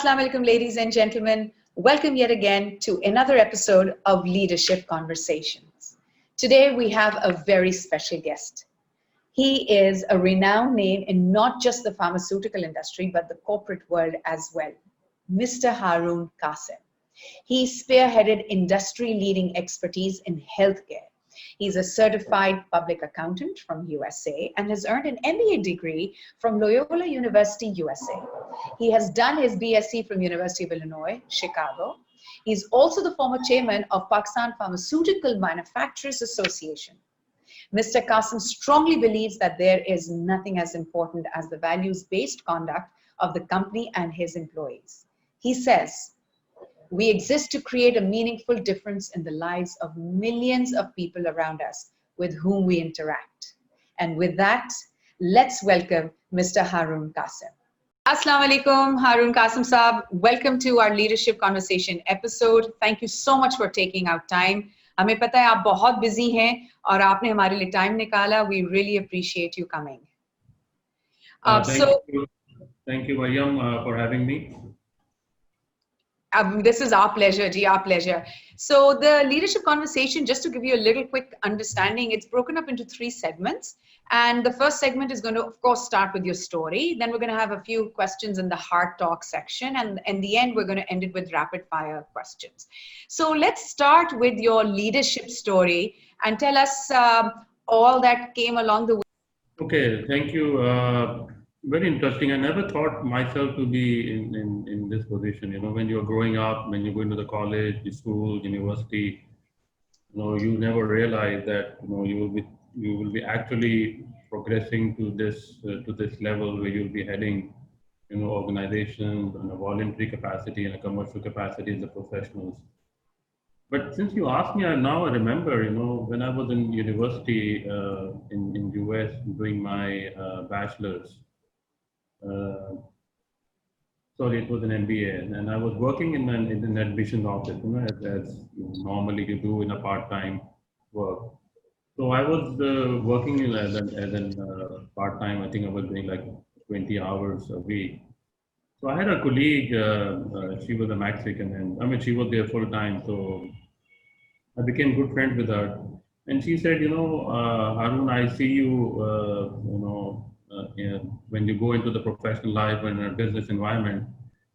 Assalamu alaikum, ladies and gentlemen. Welcome yet again to another episode of Leadership Conversations. Today we have a very special guest. He is a renowned name in not just the pharmaceutical industry, but the corporate world as well. Mr. Haroon Qassim. He spearheaded industry-leading expertise in healthcare. He's a certified public accountant from USA and has earned an MBA degree from Loyola University, USA. He has done his BSc from University of Illinois, Chicago. He's also the former chairman of Pakistan Pharmaceutical Manufacturers Association. Mr. Qassim strongly believes that there is nothing as important as the values-based conduct of the company and his employees. He says, we exist to create a meaningful difference in the lives of millions of people around us with whom we interact. And with that, let's welcome Mr. Haroon Qassim. Assalamu alaikum, Haroon Qassim Saab. Welcome to our Leadership Conversation episode. Thank you so much for taking out time. हमें पता है आप बहुत busy हैं और आपने हमारे लिए time निकाला. We really appreciate you coming. Thank you, Mariam, for having me. This is our pleasure, Ji, our pleasure. So the leadership conversation, just to give you a little quick understanding, it's broken up into 3 segments. And the first segment is going to, of course, start with your story. Then we're going to have a few questions in the heart talk section. And in the end, we're going to end it with rapid fire questions. So let's start with your leadership story and tell us all that came along the way. Okay, thank you. Very interesting. I never thought myself to be in this position. You know, when you're growing up, when you're going to the college, the school, university, you never realize that you will be actually progressing to this level where you'll be heading organizations in a voluntary capacity and a commercial capacity as a professionals. But since you asked me, now I remember, when I was in university in US doing my bachelor's. Sorry, it was an MBA, and I was working in an admissions office, as normally you do in a part-time work. So I was working as a part-time. I think I was doing like 20 hours a week. So I had a colleague. She was a Mexican, and she was there full time. So I became good friends with her, and she said, Haroon, I see you, when you go into the professional life and in a business environment,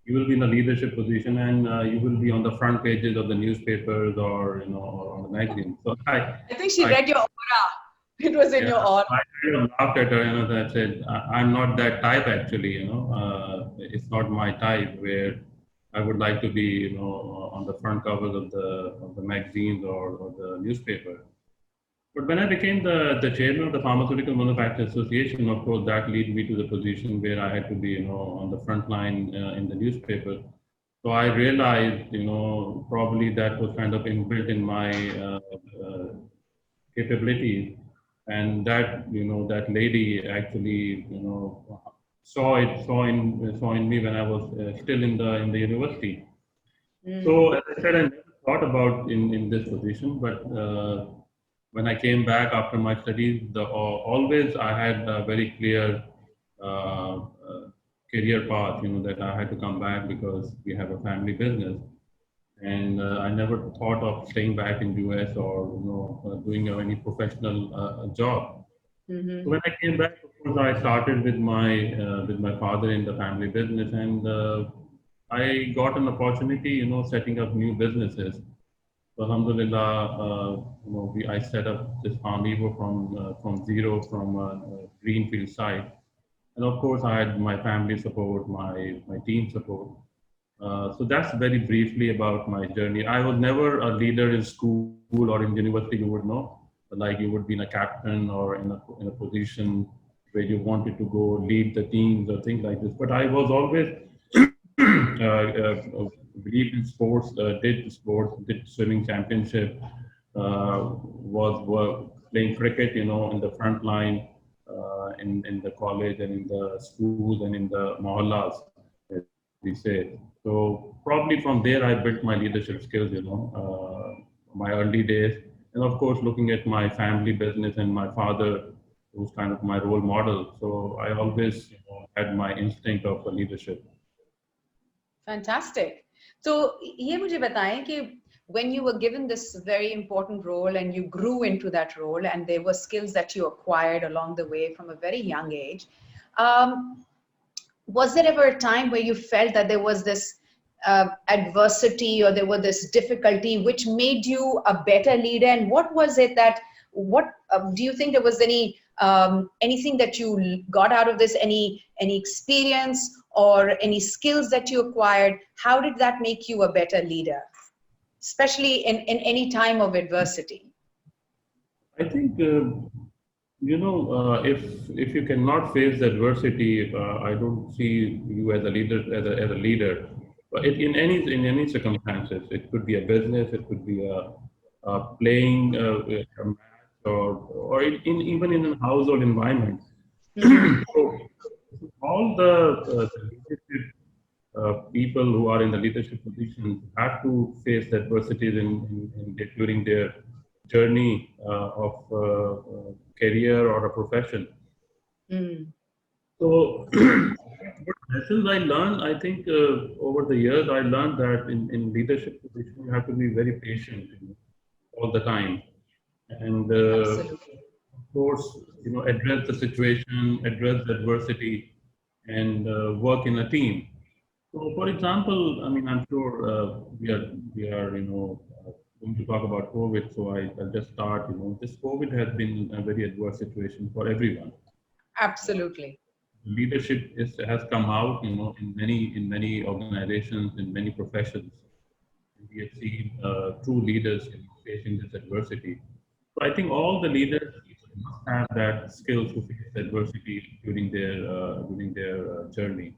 you will be in a leadership position, and you will be on the front pages of the newspapers or or on the magazine. So I think she read your aura. It was in your aura. I kind of laughed at her, and I said, I'm not that type actually. It's not my type where I would like to be, on the front covers of the magazines or the newspaper. But when I became the chairman of the Pharmaceutical Manufacturers Association, of course, that led me to the position where I had to be, on the front line in the newspaper. So I realized, probably that was kind of inbuilt in my capabilities, and that, that lady actually, saw in me when I was still in the university. So as I said, I never thought about in this position, but when I came back after my studies, always I had a very clear career path, that I had to come back because we have a family business. And I never thought of staying back in US or doing any professional job. Mm-hmm. So when I came back, of course, I started with my father in the family business, and I got an opportunity, setting up new businesses. So alhamdulillah, I set up this PharmEvo from zero, from a greenfield site. And of course, I had my family support, my team support. So that's very briefly about my journey. I was never a leader in school or in university, you would know, like you would be in a captain or in a position where you wanted to go lead the teams or things like this. But I was always believed in sports, did swimming championship, was playing cricket, in the front line, in the college and in the schools and in the mohallas, as we say. So probably from there I built my leadership skills, my early days. And of course, looking at my family business and my father, who's kind of my role model. So I always had my instinct of leadership. Fantastic. So ये मुझे बताएं कि when you were given this very important role and you grew into that role and there were skills that you acquired along the way from a very young age, um, was there ever a time where you felt that there was this adversity or there was this difficulty which made you a better leader? And what was it that, what do you think there was anything that you got out of this, any experience or any skills that you acquired? How did that make you a better leader, especially in any time of adversity? I think if you cannot face the adversity, I don't see you as a leader as a leader. But in any circumstances, it could be a business, it could be playing a match, even in a household environment. Mm-hmm. So all the leadership people who are in the leadership positions have to face the adversities during their journey of career or a profession. Mm. So, what lessons I learned, I think over the years, I learned that in leadership position, you have to be very patient, all the time. And Absolutely. of course, address the situation, address the adversity, and work in a team. So, for example, I mean, I'm sure we are going to talk about COVID. So I'll just start. This COVID has been a very adverse situation for everyone. Absolutely. Leadership has come out, in many organizations, in many professions. We have seen true leaders facing this adversity. So I think all the leaders must have that skill to face adversity during their journey.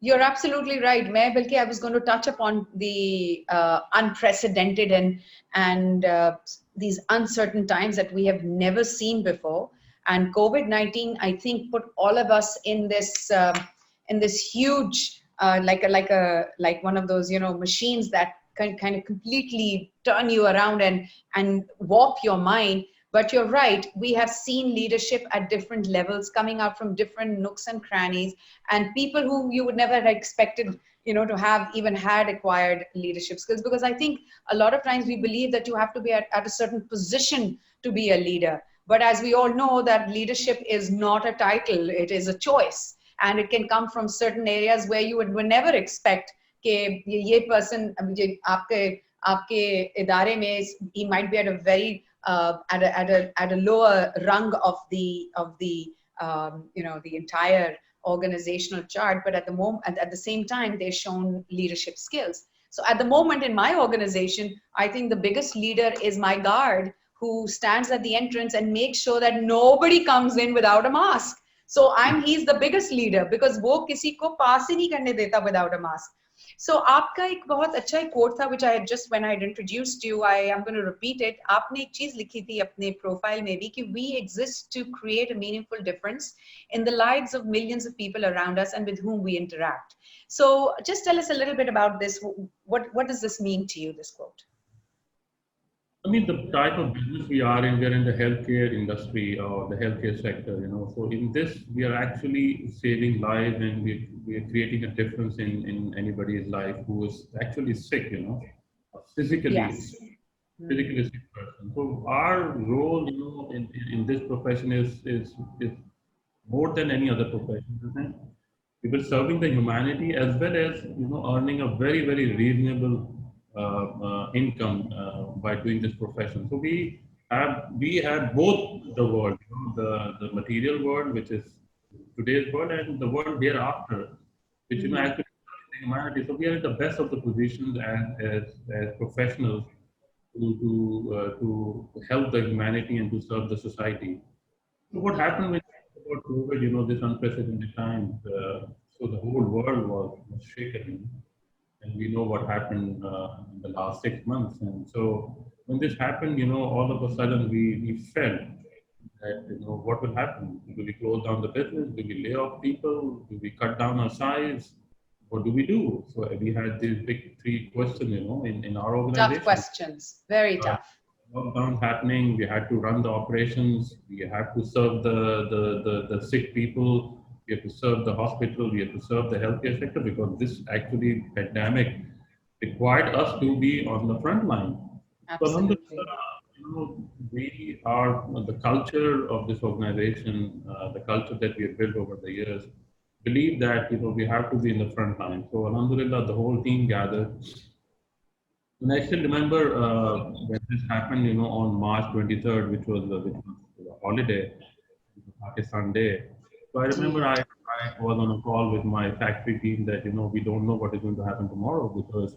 You're absolutely right. May Bilki, I was going to touch upon the unprecedented and these uncertain times that we have never seen before. And COVID-19, I think, put all of us in this huge like one of those machines that can kind of completely turn you around and warp your mind. But you're right, we have seen leadership at different levels coming out from different nooks and crannies, and people who you would never have expected to have even had acquired leadership skills. Because I think a lot of times we believe that you have to be at a certain position to be a leader, but as we all know that leadership is not a title, it is a choice, and it can come from certain areas where you would never expect कि ये person आपके आपके इदारे में he might be at a very at a lower rung of the entire organizational chart, but at the moment at the same time they've shown leadership skills. So at the moment in my organization, I think the biggest leader is my guard, who stands at the entrance and makes sure that nobody comes in without a mask. So he's the biggest leader because वो किसी को पास ही नहीं करने देता without a mask. So आपका एक बहुत अच्छा एक quote था which I had just when I had introduced you, I am going to repeat it. आपने एक चीज लिखी थी अपने profile में भी कि we exist to create a meaningful difference in the lives of millions of people around us and with whom we interact. So just tell us a little bit about this. What does this mean to you, this quote? I mean, the type of business we are in, we're in the healthcare industry or the healthcare sector. So in this, we are actually saving lives and we're creating a difference in anybody's life who is actually sick, physically, Yes. physically sick person. So our role, in this profession is more than any other profession, isn't it? We were serving the humanity as well as earning a very very reasonable income by doing this profession. So we have both the world, the material world, which is today's world, and the world hereafter, which actually serves the humanity. So we are in the best of the positions as professionals to help the humanity and to serve the society. So what happened when about COVID, this unprecedented time, so the whole world was shaken, and we know what happened in the last 6 months. And so when this happened, all of a sudden we felt that, what will happen? Do we close down the business? Do we lay off people? Do we cut down our size? What do we do? So we had these big three questions, in our Tough organization. questions. Very uh, tough. Lockdown happening, we had to run the operations, we had to serve the sick people, We have to serve the hospital. We have to serve the healthcare sector because this actually pandemic required us to be on the front line. So, Absolutely. alhamdulillah, we are the culture of this organization, the culture that we have built over the years, believe that we have to be in the front line. So, alhamdulillah, the whole team gathered. And I still remember when this happened, on March 23rd, which was a holiday, Pakistan Day. So I remember Gee. I was on a call with my factory team that, we don't know what is going to happen tomorrow because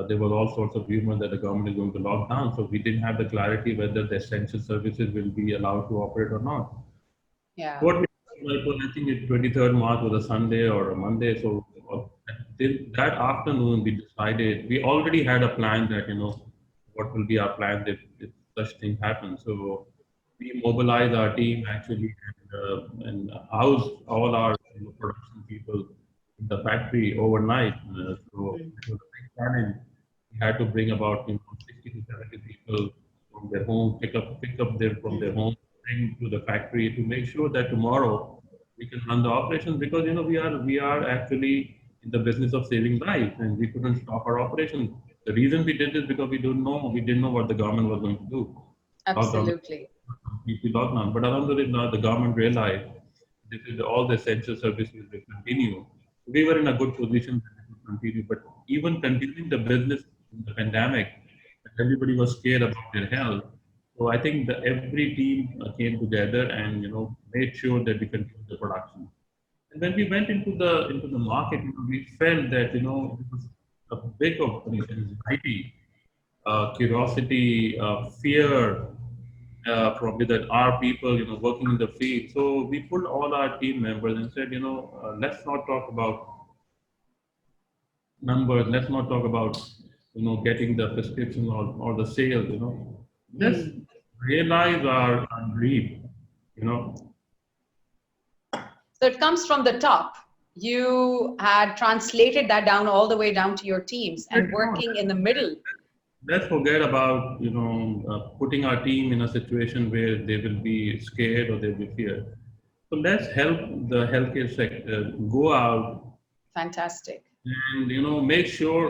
there was all sorts of rumors that the government is going to lock down. So we didn't have the clarity whether the essential services will be allowed to operate or not. Yeah. What like, well, I think it 23rd March was a Sunday or a Monday. So that afternoon we decided we already had a plan that what will be our plan if such thing happens. So we mobilized our team actually and housed all our production people in the factory overnight. So Mm. it was a big challenge. We had to bring about 60 to 70 people from their home, pick up them from their Mm. home, bring to the factory to make sure that tomorrow we can run the operations because we are actually in the business of saving lives and we couldn't stop our operation. The reason we did this because we didn't know what the government was going to do. Lockdown, Absolutely. completely lockdown. But alhamdulillah, the government realized this is all the essential services will continue. We were in a good position to continue, but even continuing the business in the pandemic, everybody was scared about their health. So I think that every team came together and made sure that we continued the production. And when we went into the market, we felt that it was a big of anxiety, curiosity, fear from that our people, working in the field. So we pulled all our team members and said, let's not talk about numbers. Let's not talk about, getting the prescription or the sales. Let's Mm. realize our dream. You know, So it comes from the top. You had translated that down all the way down to your teams But, and working in the middle. let's forget about putting our team in a situation where they will be scared or they will be feared. So let's help the healthcare sector go out Fantastic. and make sure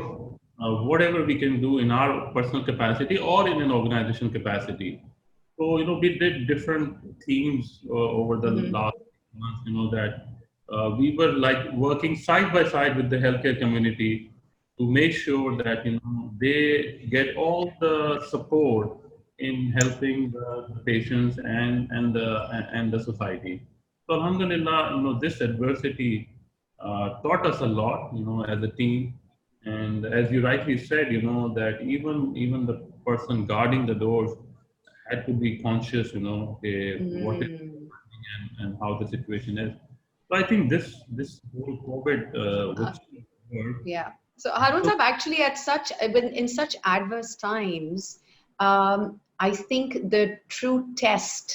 whatever we can do in our personal capacity or in an organization capacity. So we did different themes over the Hmm. last months. That we were like working side by side with the healthcare community to make sure that they get all the support in helping the patients and the society. So Alhamdulillah, this adversity taught us a lot, as a team. And as you rightly said, that even the person guarding the doors had to be conscious, okay, what is Mm. happening and how the situation is. So I think this whole COVID, Uh, which were yeah. So Harun so Sahib, actually at such in such adverse times, I think the true test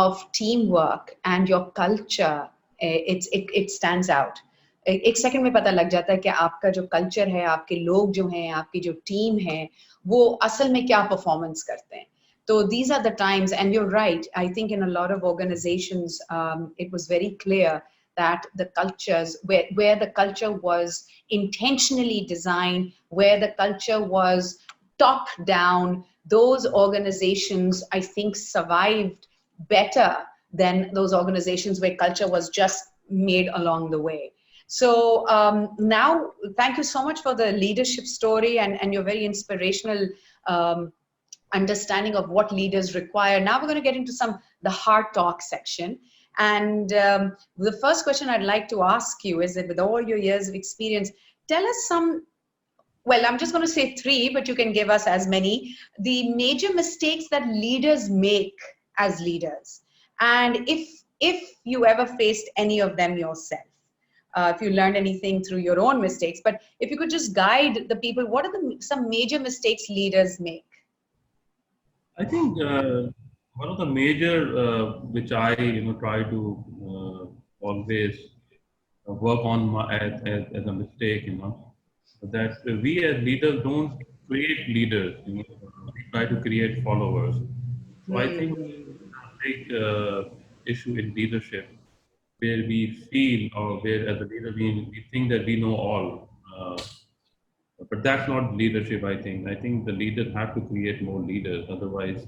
of teamwork and your culture, it stands out. एक second में पता लग जाता है कि आपका जो culture है, आपके लोग जो हैं, आपकी जो टीम है, वो असल में क्या परफॉर्मेंस करते हैं. So these are the times, and you're right. I think in a lot of organizations, it was very clear that the cultures, where the culture was intentionally designed, where the culture was top down, those organizations, I think, survived better than those organizations where culture was just made along the way. So now, thank you so much for the leadership story and your very inspirational understanding of what leaders require. Now we're going to get into the hard talk section. And the first question I'd like to ask you is that with all your years of experience, tell us some, well, I'm just going to say three, but you can give us as many, the major mistakes that leaders make as leaders. And if you ever faced any of them yourself, if you learned anything through your own mistakes, but if you could just guide the people, what are some major mistakes leaders make? I think one of the major which I try to always work on as a mistake, that we as leaders don't create leaders. We try to create followers. So I think Hmm. a big issue in leadership. where we feel, or where as a leader we think that we know all. But that's not leadership, I think. I think the leaders have to create more leaders. Otherwise,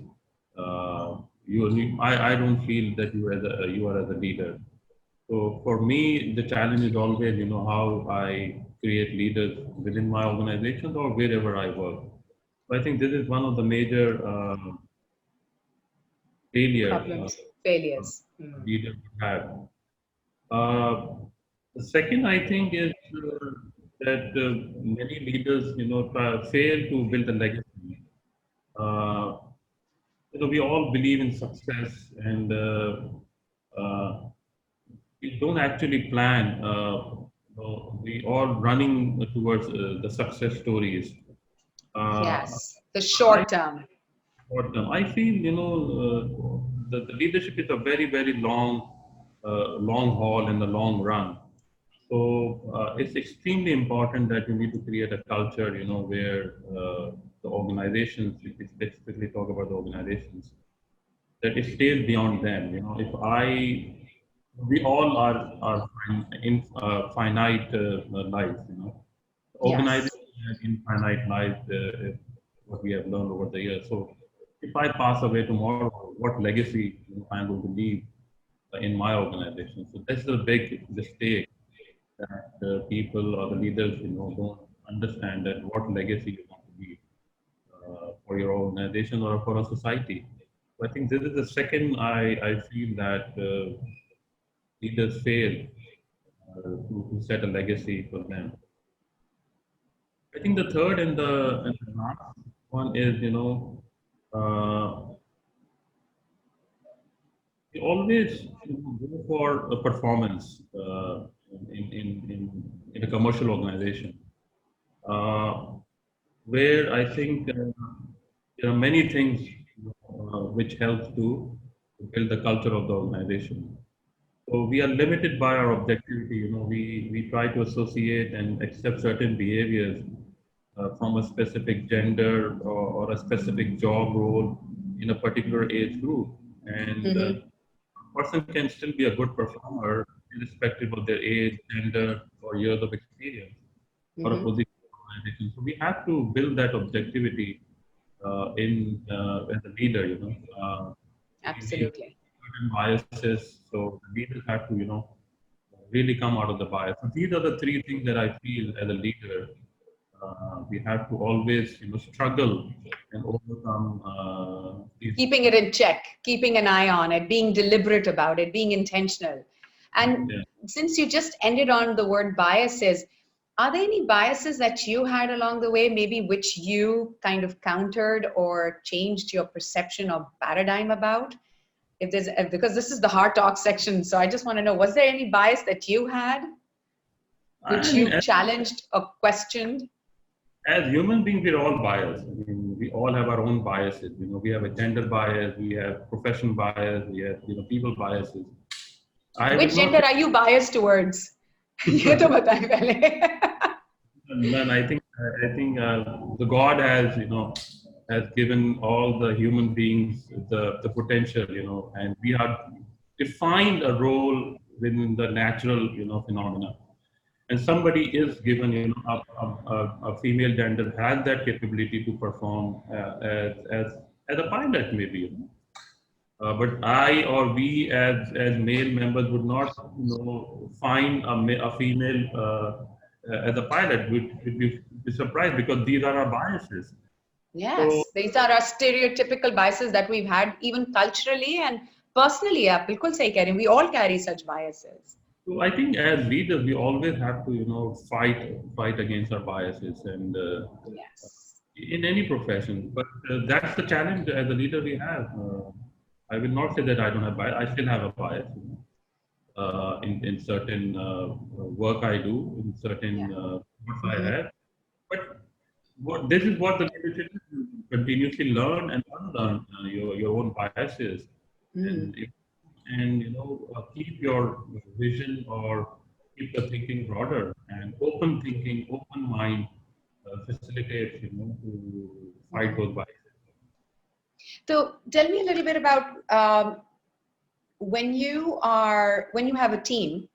I don't feel that you are as a leader. So for me, the challenge is always, how I create leaders within my organizations or wherever I work. So I think this is one of the major failure Problems, uh, failures. Mm. leaders have. Uh, the second, I think, is that many leaders, fail to build a legacy. Uh, we all believe in success, and we don't actually plan. We all running towards the success stories. Yes, the I short term. I feel, the leadership is a very, very long haul in the long run. So it's extremely important that you need to create a culture, where the organizations, if we specifically talk about the organizations, that it stays beyond them. If we all are finite lives. Yes. Organization has infinite lives, what we have learned over the years. So if I pass away tomorrow, what legacy I'm going to leave in my organization? So that's a big mistake that people or the leaders, don't understand that what legacy you want to leave for your organization or for a society. So I think this is the second I feel that leaders fail to set a legacy for them. I think the third and the last one is, uh, we always go for a performance in a commercial organization, uh, where I think there are many things which help to build the culture of the organization. So we are limited by our objectivity. We try to associate and accept certain behaviors from a specific gender or a specific job role in a particular age group. And Mm-hmm. a person can still be a good performer irrespective of their age, gender, or years of experience or a Mm-hmm. position in the organization. So we have to build that objectivity in as a leader. We have Absolutely. certain biases, so the leaders have to, really come out of the bias. So these are the three things that I feel as a leader we have to always, struggle and overcome these. Keeping it in check, keeping an eye on it, being deliberate about it, being intentional. And Yeah. since you just ended on the word biases, are there any biases that you had along the way, maybe which you kind of countered or changed your perception or paradigm about? If there's, because this is the hard talk section, so I just want to know, was there any bias that you had, which I mean, you challenged or questioned? as human beings, we're all biased. I mean, we all have our own biases. We have a gender bias, we have profession bias, we have, people biases. I will Which not gender say are you biased towards? ये तो बताएं पहले. none. I think the God has, has given all the human beings the potential, and we are defined a role within the natural, phenomena. And somebody is given, a female gender has that capability to perform as a pilot, maybe. But I or we as male members would not, find a female as a pilot. We'd be surprised because these are our biases. So, Yes, these are our stereotypical biases that we've had even culturally and personally. आप बिल्कुल सही कह रहे हैं. We all carry such biases. so I think as leaders, we always have to, fight against our biases and Yes. in any profession. But that's the challenge as a leader we have. I will not say that I don't have bias. I still have a bias. In certain work I do, in certain Yeah. works I Mm-hmm. have. But this is what the leadership is: to continuously learn and unlearn your own biases, Mm. and keep your vision or keep the thinking broader and open thinking, open mind facilitates to fight Mm. those biases. So tell me a little bit about when you have a team,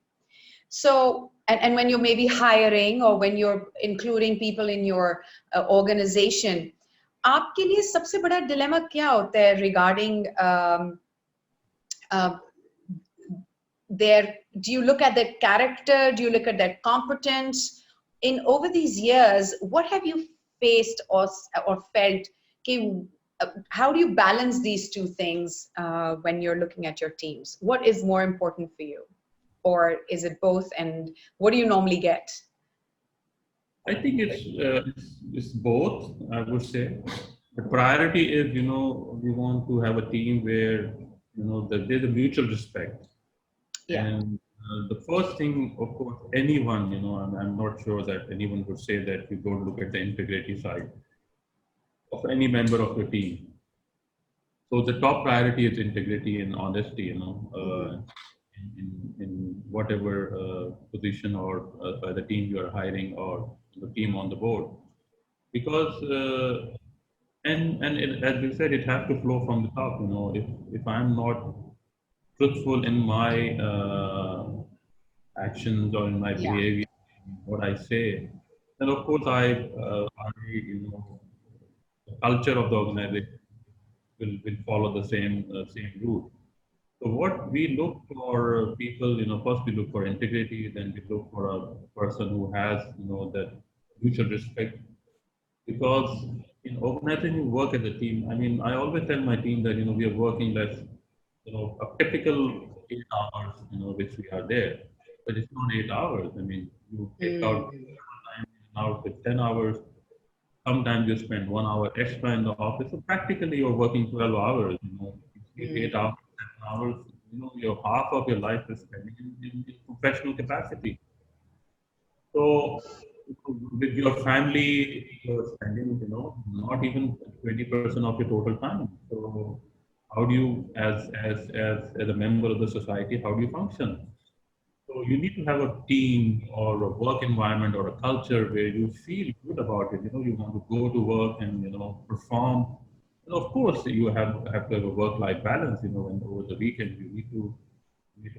so and when you're maybe hiring or when you're including people in your organization, आपके लिए सबसे बड़ा dilemma क्या होता है regarding uh, their, do you look at their character, do you look at their competence? In over these years, what have you faced or felt, how do you balance these two things when you're looking at your teams? What is more important for you, or is it both, and what do you normally get? I think it's both. I would say the priority is, we want to have a team where, that there's a mutual respect. Yeah. And the first thing, of course, anyone, I'm not sure that anyone would say that you don't look at the integrity side of any member of your team. So the top priority is integrity and honesty, in whatever position or by the team you are hiring or the team on the board. Because, as we said, it has to flow from the top. If I'm not truthful in my actions or in my Yeah. behavior, what I say, then of course the culture of the organization will follow the same route. So what we look for people, first we look for integrity, then we look for a person who has, that mutual respect. Because in organizing, you work as a team. I mean, I always tell my team that, we are working less, a typical 8 hours, which we are there, but it's not 8 hours. I mean, you take out time out with 10 hours. Sometimes you spend 1 hour extra in the office. So practically you're working 12 hours, you sleep 8 hours, 10 hours, your half of your life is spending in professional capacity. So with your family, you're spending, not even 20% of your total time. So how do you, as a member of the society, how do you function? So you need to have a team or a work environment or a culture where you feel good about it. You want to go to work and perform. And of course, you have to have a work-life balance. And over the weekend you need to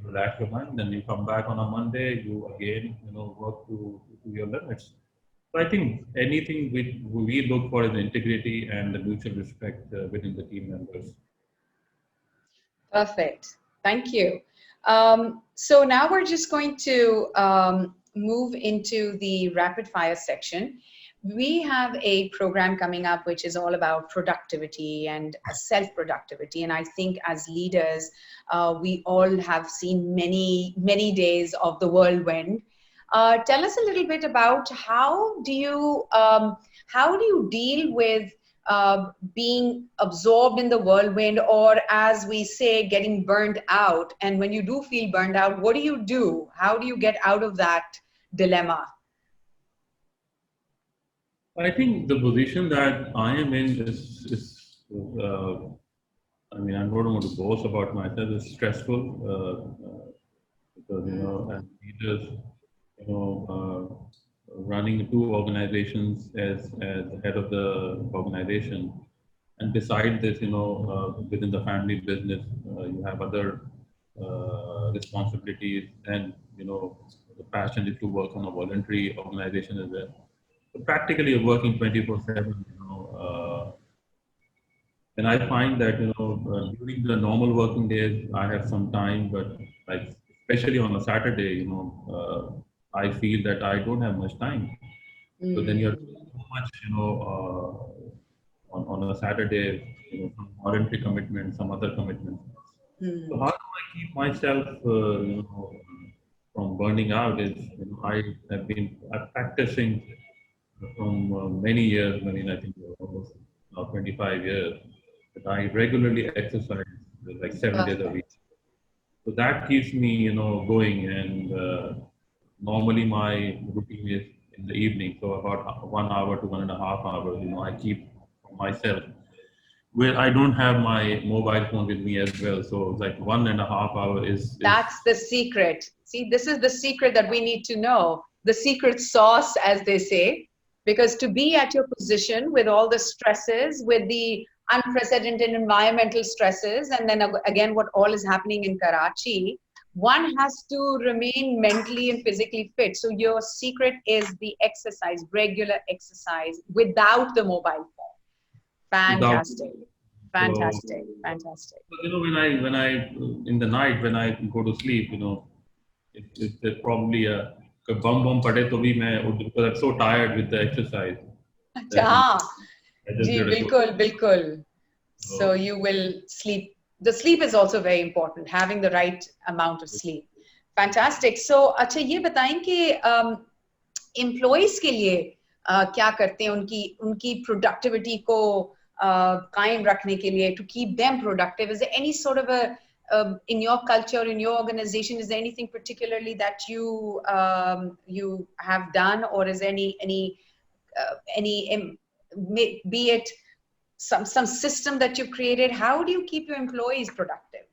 relax your mind. Then you come back on a Monday. You again work to your limits. So I think anything we look for is integrity and the mutual respect within the team members. Perfect. Thank you. So now we're just going to move into the rapid fire section. We have a program coming up which is all about productivity and self-productivity. And I think as leaders, we all have seen many, many days of the whirlwind. Tell us a little bit about how do you deal with being absorbed in the whirlwind, or as we say, getting burned out. And when you do feel burned out, what do you do? How do you get out of that dilemma? I think the position that I am in is I mean, I don't want to boast about myself. It's stressful because as leaders, running two organizations as the head of the organization, and beside this, within the family business, you have other responsibilities, and the passion is to work on a voluntary organization as well. So practically, you're working 24/7. And I find that during the normal working days, I have some time, but like especially on a Saturday, I feel that I don't have much time. So then you're so much, on a Saturday, some voluntary commitment, some other commitments. So how do I keep myself, from burning out? Is I have been practicing from many years. I mean, I think almost now 25 years. But I regularly exercise like 7 days a week. So that keeps me, going. And normally my routine is in the evening. So about 1 hour to 1.5 hours, I keep for myself, where I don't have my mobile phone with me as well. So it's like 1.5 hour is That's the secret. See, this is the secret that we need to know. The secret sauce, as they say, because to be at your position with all the stresses, with the unprecedented environmental stresses, and then again, what all is happening in Karachi, one has to remain mentally and physically fit. So your secret is the exercise, regular exercise without the mobile phone. Without Fantastic. so, Fantastic. Fantastic. when I in the night when I go to sleep, it's probably a bum bum pade to bhi main because I'm so tired with the exercise अच्छा that हाँ I just ji get a good. बिल्कुल बिल्कुल. So So, you will sleep. The sleep is also very important, having the right amount of sleep. Fantastic. So अच्छा ये बताएं कि employees के लिए क्या करते हैं उनकी उनकी productivity को कायम रखने के लिए, to keep them productive? Is there any sort of a in your culture, in your organization, is there anything particularly that you have done, or is there any be it some system that you've created? How do you keep your employees productive?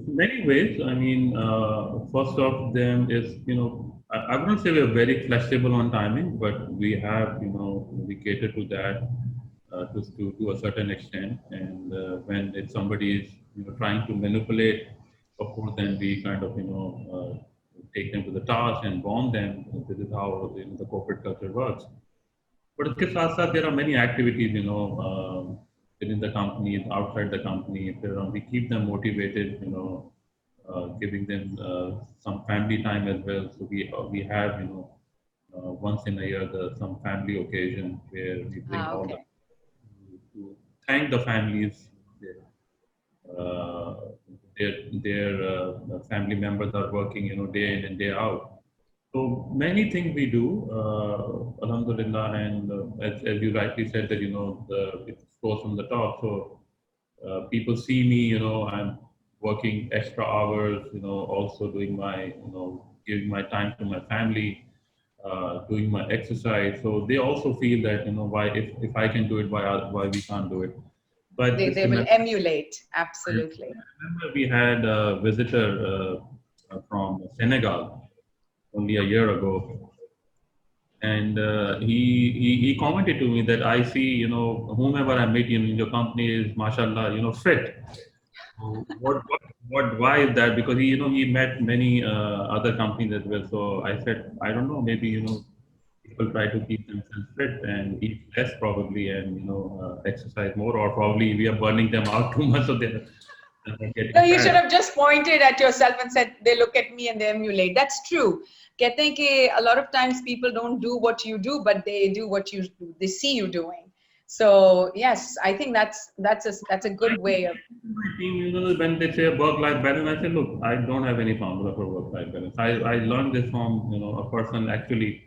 many ways. I mean, first of them is, I wouldn't say we're very flexible on timing, but we have, we cater to that to a certain extent. And when if somebody is, trying to manipulate, of course, then we kind of, take them to the task and bomb them. This is how the corporate culture works. But उसके साथ साथ there are many activities, within the company, outside the company. We keep them motivated, giving them some family time as well. So we have, once in a year, some family occasion where we bring all the Okay. to thank the families. Uh, their family members are working, day in and day out. So many things we do, Alhamdulillah, and as you rightly said that it goes from the top. So people see me, I'm working extra hours, also doing my, giving my time to my family, doing my exercise. So they also feel that why if I can do it, why we can't do it. So I just They will remember, emulate. I Absolutely. remember we had a visitor from Senegal only a year ago, and he commented to me that I see, whomever I meet in your company is, mashallah, fit. So why is that? Because he met many other companies as well. So I said, I don't know, maybe, people try to keep themselves fit and eat less probably, and, exercise more, or probably we are burning them out too much, so they're not No, getting you should fat. have just pointed at yourself and said, they look at me and they emulate. That's true. कहते हैं कि a lot of times people don't do what you do, but they do what they see you doing. So yes, I think that's a good way of. My team, when they say work-life balance, I say, look, I don't have any formula for work-life balance. I learned this from a person. Actually,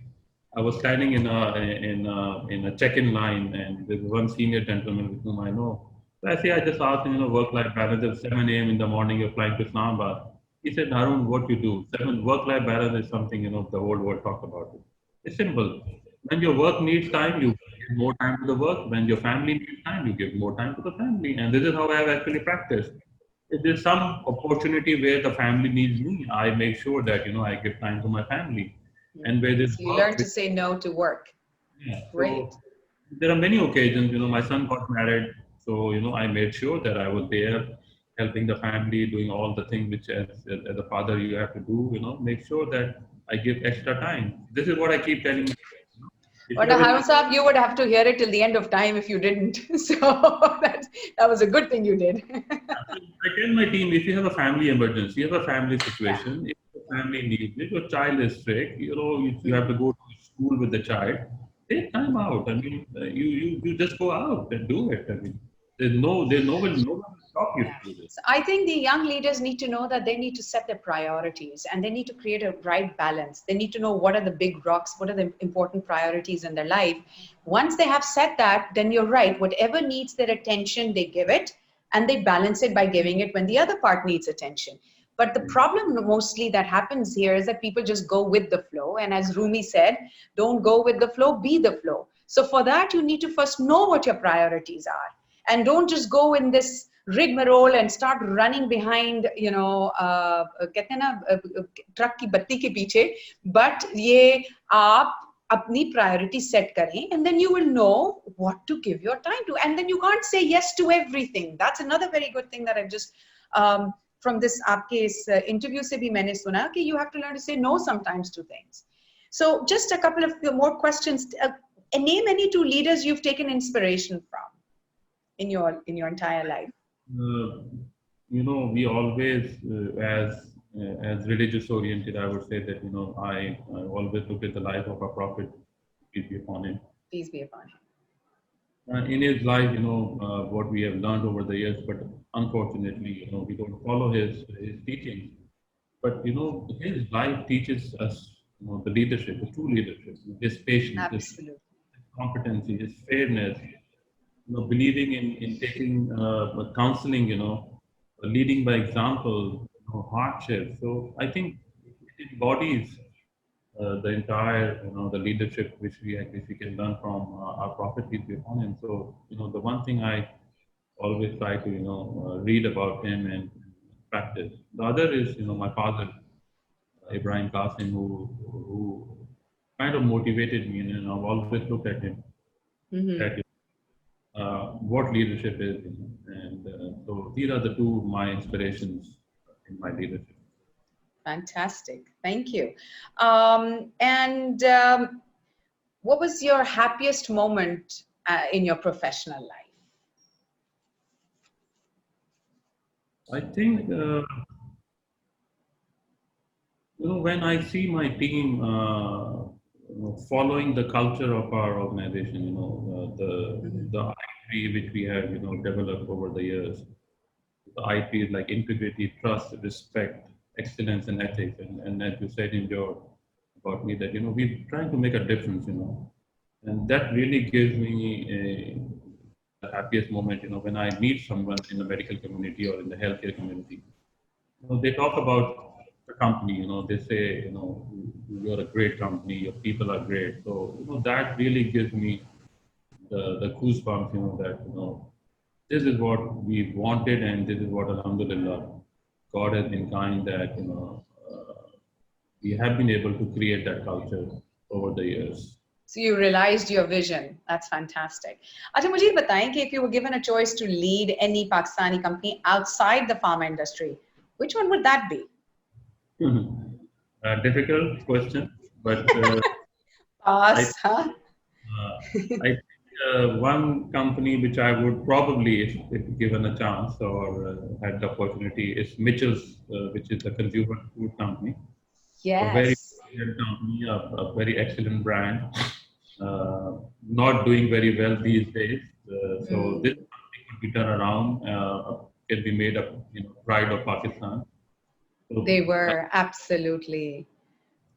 I was standing in a check-in line, and there's one senior gentleman with whom I know. So I just asked him, work-life balance. At 7 a.m. in the morning, you're flying to Islamabad. He said, Haroon, what you do? Seven work-life balance is something the whole world talks about it. It's simple. When your work needs time, you give more time to the work. When your family needs time, you give more time to the family. And this is how I have actually practiced. If there's some opportunity where the family needs me, I make sure that I give time to my family. And where there's So you work, learn to say no to work. yeah. Great. So there are many occasions. My son got married, so I made sure that I was there, helping the family, doing all the things which as a father you have to do. Make sure that I give extra time. This is what I keep telling my kids. If you But have Harun any, Saab, you would have to hear it till the end of time if you didn't. So that was a good thing you did. I tell my team, if you have a family emergency, you have a family Yeah. situation, if your family needs it, your child is sick, you have to go to school with the child, take time out. I mean, you just go out and do it. I mean, no one will stop you Yeah. to do this. So I think the young leaders need to know that they need to set their priorities and they need to create a right balance. They need to know what are the big rocks, what are the important priorities in their life. Once they have set that, then you're right. Whatever needs their attention, they give it and they balance it by giving it when the other part needs attention. But the problem mostly that happens here is that people just go with the flow. And as Rumi said, don't go with the flow, be the flow. So for that, you need to first know what your priorities are and don't just go in this rigmarole and start running behind कहते हैं ना truck की बत्ती के पीछे but ये आप अपनी priority set करें, and then you will know what to give your time to, and then you can't say yes to everything. That's another very good thing that I've just from this आपके इस interview से भी मैंने सुना कि you have to learn to say no sometimes to things. So just a couple of more questions. Name any two leaders you've taken inspiration from in your entire life. We always, as religious oriented, I would say that, I always look at the life of our prophet, peace be upon him. Peace be upon him. In his life, what we have learned over the years, but unfortunately, we don't follow his teachings. But, his life teaches us, the leadership, the true leadership, his patience, Absolutely. his competency, his fairness, believing in taking counseling, leading by example, hardship. So I think it embodies the entire, the leadership which we can learn from our prophet, peace be upon him. So, the one thing I always try to, read about him and practice. The other is, my father, Haroon Qassim, who kind of motivated me, and I've always looked at him. Mm-hmm. At what leadership is, and so these are the two my inspirations in my leadership. Fantastic. Thank you. And what was your happiest moment in your professional life? I think, when I see my team following the culture of our organization, the IP which we have, developed over the years. The IP is like integrity, trust, respect, excellence, and ethics. And as you said in your about me, that we're trying to make a difference, and that really gives me the happiest moment, when I meet someone in the medical community or in the healthcare community. They talk about the company, they say, you're a great company, your people are great. So, that really gives me the goosebumps, that, this is what we wanted, and this is what, alhamdulillah, God has been kind that, we have been able to create that culture over the years. So you realized your vision. That's fantastic. अच्छा मुझे बताएं कि if you were given a choice to lead any Pakistani company outside the pharma industry, which one would that be? Difficult question, but Pass, huh? I think one company which I would probably, if given a chance or had the opportunity, is Mitchell's, which is a consumer food company. A very Yes. brilliant company, a very excellent brand. Not doing very well these days. So this company could be turned around, can be made up, pride of Pakistan. So, They were absolutely.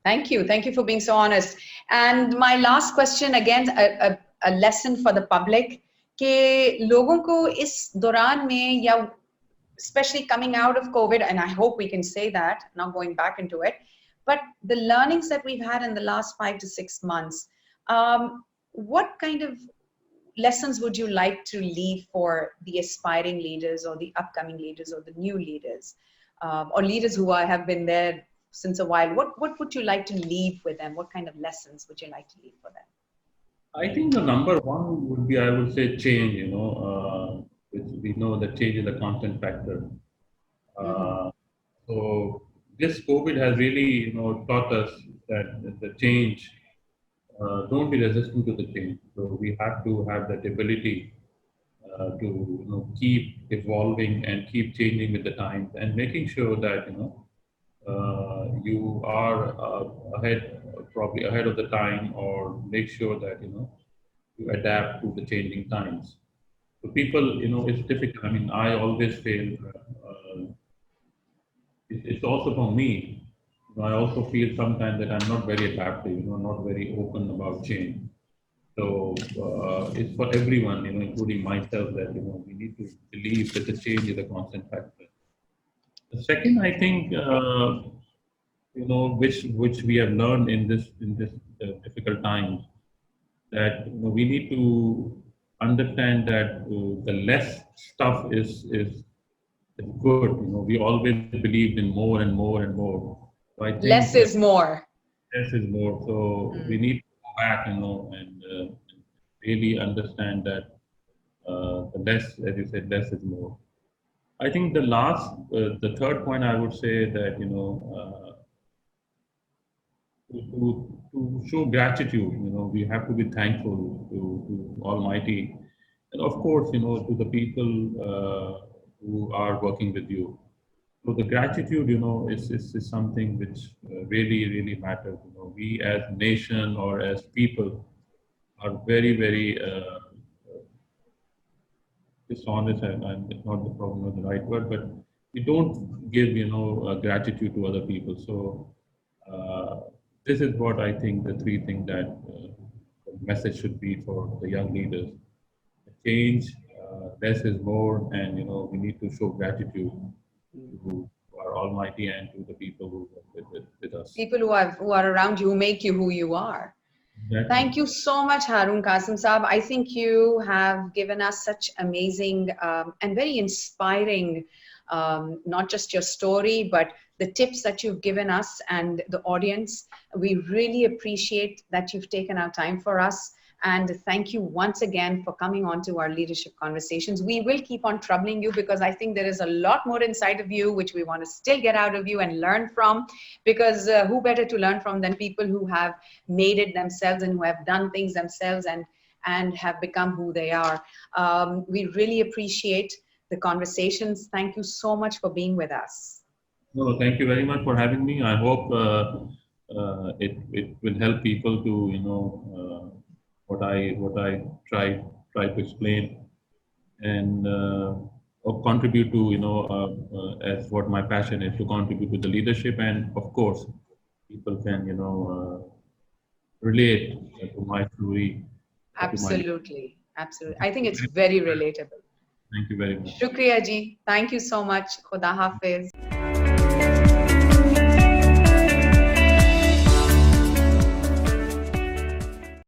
Thank you. Thank you for being so honest. And my last question, again, a lesson for the public, कि लोगों को इस दौरान में या especially coming out of COVID, and I hope we can say that, not going back into it, but the learnings that we've had in the last 5 to 6 months, what kind of lessons would you like to leave for the aspiring leaders or the upcoming leaders or the new leaders, or leaders who have been there since a while? What would you like to leave with them? What kind of lessons would you like to leave for them? I think the number one would be, I would say, change, which we know that change is a constant factor. So this COVID has really, taught us that the change, don't be resistant to the change. So we have to have that ability to, keep evolving and keep changing with the times, and making sure that, you are probably ahead of the time, or make sure that, you adapt to the changing times. So people, it's difficult. I mean, I always fail. It's also for me. I also feel sometimes that I'm not very adaptive, not very open about change. So it's for everyone, including myself, that we need to believe that the change is a constant factor. The second, I think, which we have learned in this difficult times, that we need to understand that the less stuff is good. We always believed in more and more and more. So I think Less is more. less is more. So we need to go back, and really understand that the less, as you said, less is more. I think the third point I would say that, to show gratitude, we have to be thankful to Almighty, and of course, to the people who are working with you. So the gratitude, is something which really, really matters. We as nation or as people are very, very dishonest, and it's not the problem of the right word, but we don't give, gratitude to other people. So this is what I think the three things that the message should be for the young leaders. Change, less is more, and we need to show gratitude to our Almighty and to the people who work with us. People who are around you, who make you who you are. Exactly. Thank you so much, Haroon Qassim Saab. I think you have given us such amazing and very inspiring, not just your story, but the tips that you've given us and the audience. We really appreciate that you've taken our time for us. And thank you once again for coming on to our leadership conversations. We will keep on troubling you because I think there is a lot more inside of you which we want to still get out of you and learn from, because who better to learn from than people who have made it themselves and who have done things themselves and have become who they are. We really appreciate the conversations. Thank you so much for being with us. No, thank you very much for having me. I hope it will help people to what I try to explain, and or contribute to as what my passion is, to contribute to the leadership, and of course people can relate to my story. Absolutely, absolutely. I think it's very relatable. Thank you very much. Shukriya ji. Thank you so much. Khuda Hafiz.